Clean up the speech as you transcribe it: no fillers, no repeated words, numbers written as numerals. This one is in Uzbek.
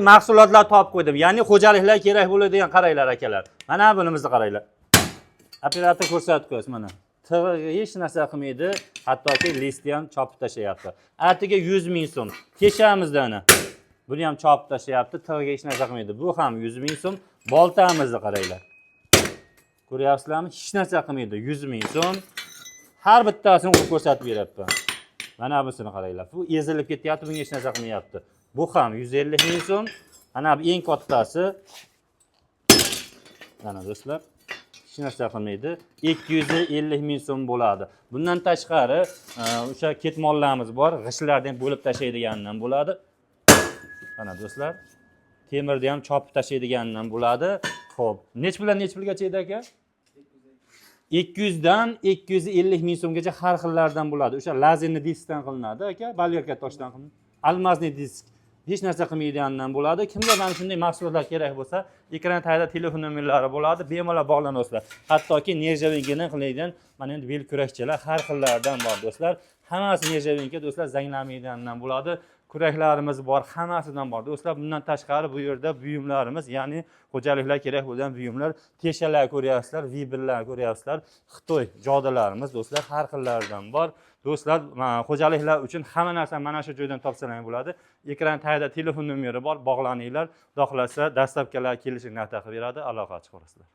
Mahsulotlar topib qo'ydim. Ya'ni xo'jaliklar kerak bo'ladigan qaranglar akalar. Mana bunimizni qaranglar. Operator ko'rsatib qo'yasiz mana. Tig'iga hech narsa qilmaydi, hattoki listni ham chopib tashlayapti. Artiga 100 ming so'm. Keshamizda ana. Buni ham chopib tashlayapti, tig'iga hech narsa qilmaydi. Bu ham 100 ming so'm. Boltamizni qaranglar. Ko'ryapsizlarmi? Hech narsa qilmaydi. 100 ming so'm. Har bittasini urib ko'rsatib beryapman. Mana busini qaranglar. Bu ezilib ketyapti, bunga hech narsa qilmayapti. Bu ham 150 ming so'm. Mana bu eng kattasi. Mana do'stlar, hech narsa qilmaydi. 250 ming so'm bo'ladi. Bundan tashqari, o'sha ketmonlarimiz bor, g'ishlardan bo'lib tashlaydiganidan bo'ladi. Mana do'stlar, temirni ham chopib tashlaydiganidan bo'ladi. Xo'p, nech bilan nech pulgacha edi aka? 200 dan 250 ming so'mgacha har xillardan bo'ladi. O'sha lazerli diskdan qilinadi aka, balyerka toshdan qilinadi. Almazli disk hech narsa qilmaydiganidan bo'ladi. Kimga mana shunday mahsulotlar kerak bo'lsa, ekran tagida telefon nomerlari bo'ladi, bemalol bog'lanasizlar. Hattoki nerjavinkini qiladigan mana endi bel kurakchalar har xillardan bor do'stlar. Hammasi nerjavinka do'stlar, zanglamaydiganidan bo'ladi. Kuraklarimiz bor, hammasidan bor. Do'stlar, bundan tashqari bu yerda buyumlarimiz, ya'ni xo'jaliklar kerak bo'lgan buyumlar, teshalar ko'ryapsizlar, vibrlar ko'ryapsizlar, Xitoy jodalarimiz do'stlar har xillaridan bor. Do'stlar, xo'jaliklar uchun hamma narsa mana shu joydan topsalar bo'ladi. Ekran tagida telefon nomeri bor, bog'laninglar. Xudo xolasa, dastlabkilar kelishini ato qilib beradi, aloqa chiqarasizlar.